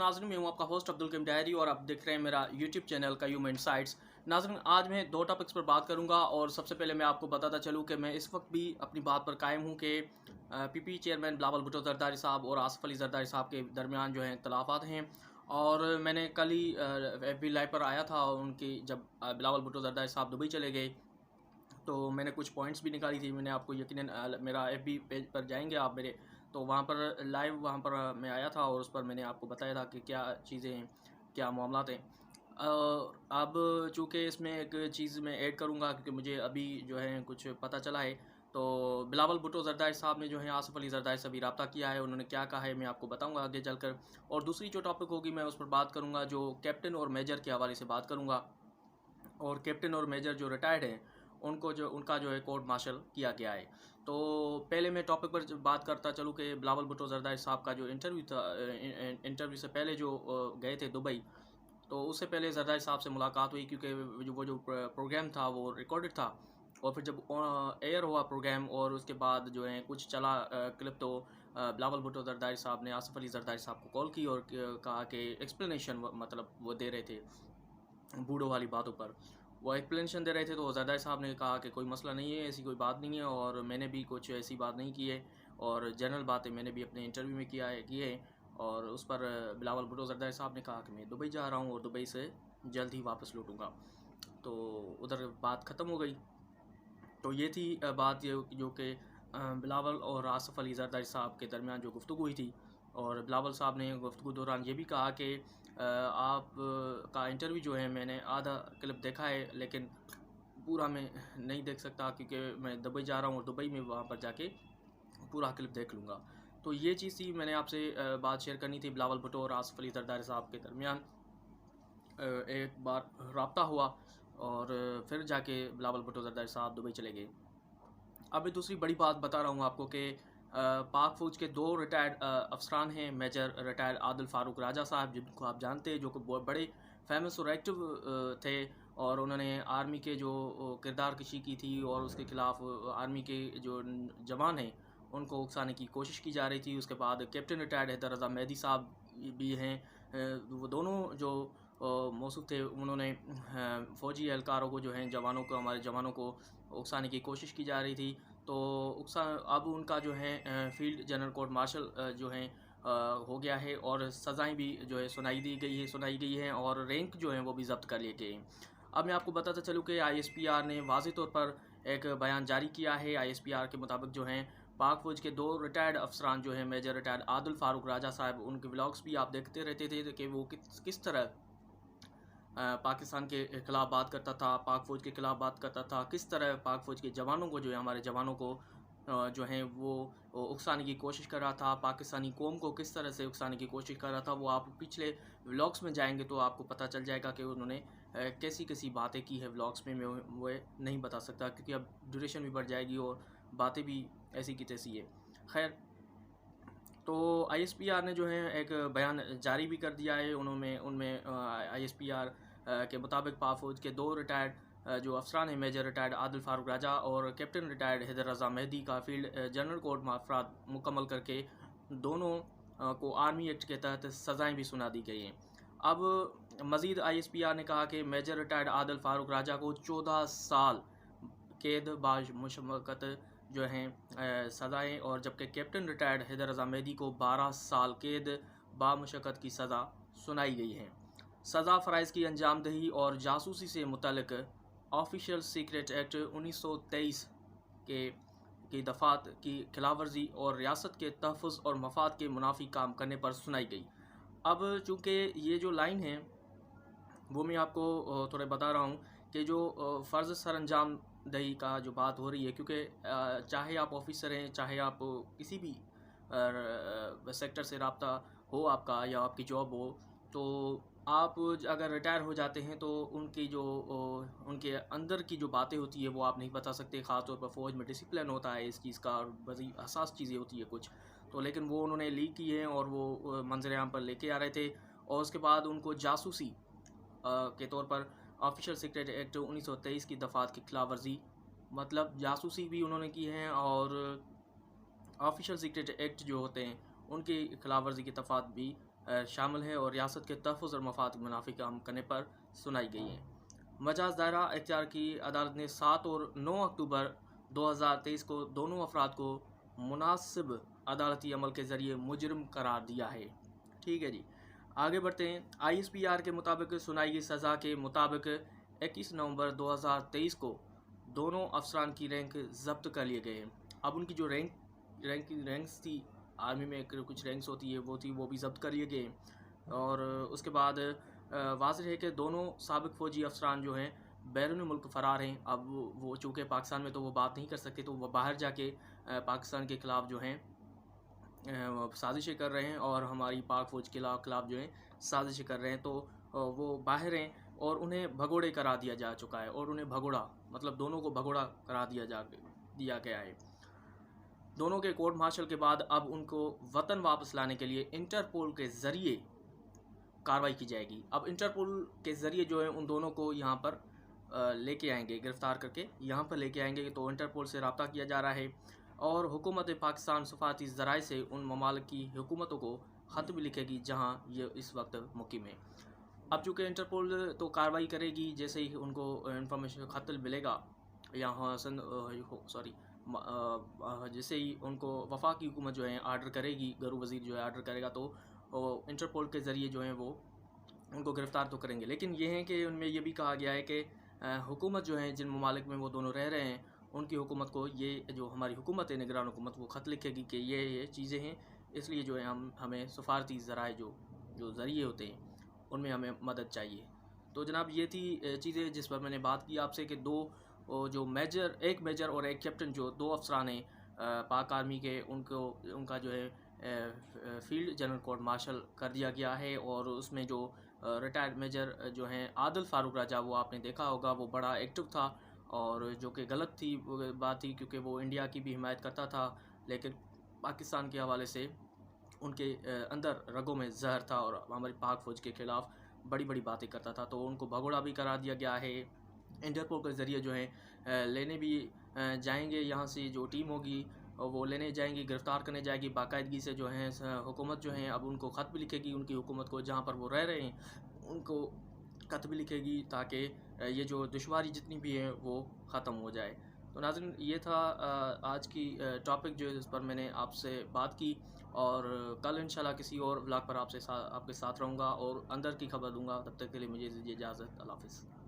नाज़रीन, मैं हूं आपका होस्ट अब्दुल करीम डायरी और आप देख रहे हैं मेरा यूट्यूब चैनल कयूम इनसाइट्स। नाज़रीन, आज मैं दो टॉपिक्स पर बात करूंगा और सबसे पहले मैं आपको बताता चलूं कि मैं इस वक्त भी अपनी बात पर कायम हूं कि पीपी चेयरमैन बिलावल भुट्टो जरदारी साहब और आसिफ अली जरदारी साहब के दरमियान जो हैं इख्तलाफात हैं। और मैंने कल ही FB लाइव पर आया था और उनकी जब बिलावल भुट्टो जरदारी साहब दुबई चले गए तो मैंने कुछ पॉइंट्स भी निकाली थी। मैंने आपको यकीनन मेरा FB पेज पर जाएंगे आप मेरे, तो वहाँ पर लाइव वहाँ पर मैं आया था और उस पर मैंने आपको बताया था कि क्या चीज़ें हैं, क्या मामलात हैं। अब चूँकि इसमें एक चीज़ मैं ऐड करूँगा क्योंकि मुझे अभी जो है कुछ पता चला है। तो बिलावल भुट्टो जरदारी साहब ने जो है आसिफ अली जरदारी से भी रब्ता किया है, उन्होंने क्या कहा है मैं आपको बताऊँगा आगे चलकर। और दूसरी जो टॉपिक होगी मैं उस पर बात करूँगा, जो कैप्टन और मेजर के हवाले से बात करूँगा। और कैप्टन और मेजर जो रिटायर्ड हैं उनका जो है कोर्ट मार्शल किया गया है। तो पहले मैं टॉपिक पर बात करता चलूँ कि बिलावल भुट्टो जरदारी साहब का जो इंटरव्यू था, इंटरव्यू से पहले जो गए थे दुबई, तो उससे पहले जरदारी साहब से मुलाकात हुई क्योंकि वो जो प्रोग्राम था वो रिकॉर्डेड था। और फिर जब एयर हुआ प्रोग्राम और उसके बाद जो है कुछ चला क्लिप, तो बिलावल भुट्टो जरदारी साहब ने आसिफ अली जरदारी साहब को कॉल की और कहा कि एक्सप्लेनेशन मतलब वो दे रहे थे बूढ़ों वाली बातों पर। वो एक्सप्लेनेशन दे रहे थे तो जरदारी साहब ने कहा कि कोई मसला नहीं है, ऐसी कोई बात नहीं है और मैंने भी कुछ ऐसी बात नहीं की है और जनरल बातें मैंने भी अपने इंटरव्यू में की है। और उस पर बिलावल भुट्टो जरदारी साहब ने कहा कि मैं दुबई जा रहा हूँ और दुबई से जल्द ही वापस लौटूंगा। तो उधर बात ख़त्म हो गई। तो ये थी बात जो कि बिलावल और आसिफ अली जरदारी साहब के दरमियान जो गुफ्तगू हुई थी। और बिलावल साहब ने गुफ्तगू दौरान ये भी कहा कि आप का इंटरव्यू जो है मैंने आधा क्लिप देखा है लेकिन पूरा मैं नहीं देख सकता क्योंकि मैं दुबई जा रहा हूँ और दुबई में वहाँ पर जाके पूरा क्लिप देख लूँगा। तो ये चीज़ थी, मैंने आपसे बात शेयर करनी थी। बिलावल भुट्टो और आसिफ अली जरदारी साहब के दरमियान एक बार रब्ता हुआ और फिर जाके बिलावल भुट्टो जरदारी साहब दुबई चले गए। अब मैं दूसरी बड़ी बात बता रहा हूँ आपको कि पाक फ़ौज के दो रिटायर्ड अफसरान हैं। मेजर रिटायर्ड आदिल फ़ारूक राजा साहब, जिनको आप जानते हैं, जो कि बहुत बड़े फेमस और एक्टिव थे और उन्होंने आर्मी के जो किरदार कशी की थी और उसके ख़िलाफ़ आर्मी के जो जवान हैं उनको उकसाने की कोशिश की जा रही थी। उसके बाद कैप्टन रिटायर्ड हैदर रज़ा मेहदी साहब भी हैं। वो दोनों जो मौसूफ़ थे, उन्होंने फ़ौजी एहलकारों को जो हैं जवानों को, हमारे जवानों को उकसाने की कोशिश की जा रही थी। तो अब उनका जो है फील्ड जनरल कोर्ट मार्शल जो है हो गया है और सज़ाएं भी जो है सुनाई गई हैं और रैंक जो है वो भी ज़ब्त कर लिए गए हैं। अब मैं आपको बताता चलूँ कि ISPR ने वाज़े तौर पर एक बयान जारी किया है। ISPR के मुताबिक जो हैं पाक फ़ौज के दो रिटायर्ड अफसरान जो हैं, मेजर रिटायर्ड आदिल फ़ारूक राजा साहब, उनके व्लॉग्स भी आप देखते रहते थे कि वो किस तरह पाकिस्तान के ख़िलाफ़ बात करता था, पाक फ़ौज के ख़िलाफ़ बात करता था, किस तरह पाक फ़ौज के जवानों को जो है, हमारे जवानों को जो है वो उकसाने की कोशिश कर रहा था, पाकिस्तानी कौम को किस तरह से उकसाने की कोशिश कर रहा था। वो आप पिछले व्लॉग्स में जाएंगे तो आपको पता चल जाएगा कि उन्होंने कैसी कैसी बातें की है व्लॉग्स में। मैं वो नहीं बता सकता क्योंकि अब ड्यूरेशन भी बढ़ जाएगी और बातें भी ऐसी की तैसी है। खैर, तो ISPR ने जो है एक बयान जारी भी कर दिया है। उनमें ISPR के मुताबिक पाक फ़ौज के दो रिटायर्ड जो अफसरान हैं, मेजर रिटायर्ड आदिल फ़ारूक राजा और कैप्टन रिटायर्ड हैदर रज़ा मेहदी का फील्ड जनरल कोर्ट माफरात मुकम्मल करके दोनों को आर्मी एक्ट के तहत सज़ाएँ भी सुना दी गई हैं। अब मज़ीद ISPR ने कहा कि मेजर रिटायर्ड आदिल फ़ारूक राजा को 14 साल कैद बाज मुशक्क़त जो हैं सज़ाएँ, और जबकि कैप्टन रिटायर्ड हैदर रज़ा मेहदी को 12 साल कैद बामुशक्क़त की सज़ा सुनाई गई है। सज़ा फ़राइज़ की अंजामदही और जासूसी से मुतल्लिक़ ऑफिशियल सीक्रेट एक्ट 1923 के की दफ़ात की खिलाफवर्जी और रियासत के तहफ़्फ़ुज़ और मफाद के मुनाफी काम करने पर सुनाई गई। अब चूँकि ये जो लाइन है वो मैं आपको थोड़ा बता रहा हूँ कि जो फ़र्ज़ सर अंजाम दही का जो बात हो रही है, क्योंकि चाहे आप ऑफिसर हैं, चाहे आप किसी भी सेक्टर से रब्ता हो आपका या आपकी जॉब हो, तो आप अगर रिटायर हो जाते हैं तो उनकी जो उनके अंदर की जो बातें होती है वो आप नहीं बता सकते। ख़ास तौर पर फ़ौज में डिसिप्लिन होता है इस चीज़ का, और बड़ी हसास चीज़ें होती है कुछ, तो लेकिन वो उन्होंने लीक की हैं और वो मंजर आम पर लेके आ रहे थे। और उसके बाद उनको जासूसी के तौर पर ऑफिशियल सीक्रेट एक्ट 1923 की दफ़ात की खिलाफ वर्जी, मतलब जासूसी भी उन्होंने की है और ऑफिशियल सीक्रेट एक्ट जो होते हैं उनकी खिलाफ वर्जी की दफ़ात भी शामिल है और रियासत के तहफ़्फ़ुज़ और मफाद के मुनाफी काम करने पर सुनाई गई हैं। मजाज दायरा इख्तियार की अदालत ने 7 और 9 अक्टूबर 2023 को दोनों अफराद को मुनासिब अदालती अमल के ज़रिए मुजरिम करार दिया है। ठीक है जी, आगे बढ़ते हैं। ISPR के मुताबिक सुनाई गई सज़ा के मुताबिक 21 नवंबर 2023 को दोनों अफसरान की रैंक जब्त कर लिए गए। अब उनकी जो रैंक्स थी, आर्मी में कुछ रैंक्स होती है, वो भी जब्त कर लिए गए। और उसके बाद वाज़ेह है कि दोनों साबिक फ़ौजी अफसरान जो हैं बैरून मुल्क फ़रार हैं। अब वो चूँकि पाकिस्तान में तो वो बात नहीं कर सकते, तो वो बाहर जाके पाकिस्तान के ख़िलाफ़ जो हैं साजिशें कर रहे हैं और हमारी पाक फ़ौज के खिलाफ़ जो है साजिशें कर रहे हैं। तो वो बाहर हैं और उन्हें भगोड़े करा दिया जा चुका है, और उन्हें भगोड़ा मतलब दोनों को भगोड़ा करा दिया गया है। दोनों के कोर्ट मार्शल के बाद अब उनको वतन वापस लाने के लिए इंटरपोल के ज़रिए कार्रवाई की जाएगी। अब इंटरपोल के ज़रिए जो है उन दोनों को यहाँ पर लेके आएंगे, गिरफ़्तार करके यहाँ पर लेके आएंगे। तो इंटरपोल से रब्ता किया जा रहा है और हुकूमत पाकिस्तान सफारती ज़राए से उन ममालिक की हुकूमतों को ख़त भी लिखेगी जहाँ ये इस वक्त मुक़ीम है। अब चूँकि इंटरपोल तो कार्रवाई करेगी जैसे ही उनको इंफॉर्मेशन ख़त मिलेगा, या जैसे ही उनको वफाकी हुकूमत जो है आर्डर करेगी, गरू वज़ीर जो है आर्डर करेगा, तो इंटरपोल के ज़रिए जो है वो उनको गिरफ़्तार तो करेंगे। लेकिन ये है कि उनमें ये भी कहा गया है कि हुकूमत जो है जिन ममालिक में वो दोनों रह रहे हैं, उनकी हुकूमत को ये जो हमारी हुकूमत है, निगरान हुकूमत, वो ख़त लिखेगी कि ये चीज़ें हैं, इसलिए जो है हमें सफारती ज़राए जो ज़रिए होते हैं उनमें हमें मदद चाहिए। तो जनाब ये थी चीज़ें जिस पर मैंने बात की आपसे कि एक मेजर और एक कैप्टन, जो 2 अफसरान हैं पाक आर्मी के, उनका जो है फील्ड जनरल कोर्ट मार्शल कर दिया गया है। और उसमें जो रिटायर्ड मेजर जो हैं आदिल फारूक राजा, वो आपने देखा होगा, वो बड़ा एक्टिव था और जो कि गलत थी वो बात थी, क्योंकि वो इंडिया की भी हिमायत करता था, लेकिन पाकिस्तान के हवाले से उनके अंदर रगों में जहर था और हमारी पाक फ़ौज के ख़िलाफ़ बड़ी बड़ी बातें करता था। तो उनको भगोड़ा भी करा दिया गया है। इंटरपोल के ज़रिए जो है लेने भी जाएंगे, यहाँ से जो टीम होगी वो लेने जाएंगी, गिरफ़्तार करने जाएगी बाकायदगी से। जो है हुकूमत जो है अब उनको ख़त भी लिखेगी, उनकी हुकूमत को जहाँ पर वो रह रहे हैं उनको ख़त भी लिखेगी, ताकि ये जो दुश्वारी जितनी भी है वो ख़त्म हो जाए। तो नाज़रीन ये था आज की टॉपिक जो है इस पर मैंने आपसे बात की, और कल इंशाल्लाह किसी और व्लॉग पर आपके साथ रहूँगा और अंदर की खबर दूँगा। तब तक के लिए मुझे दीजिए इजाज़त। अल्लाह हाफ़िज़।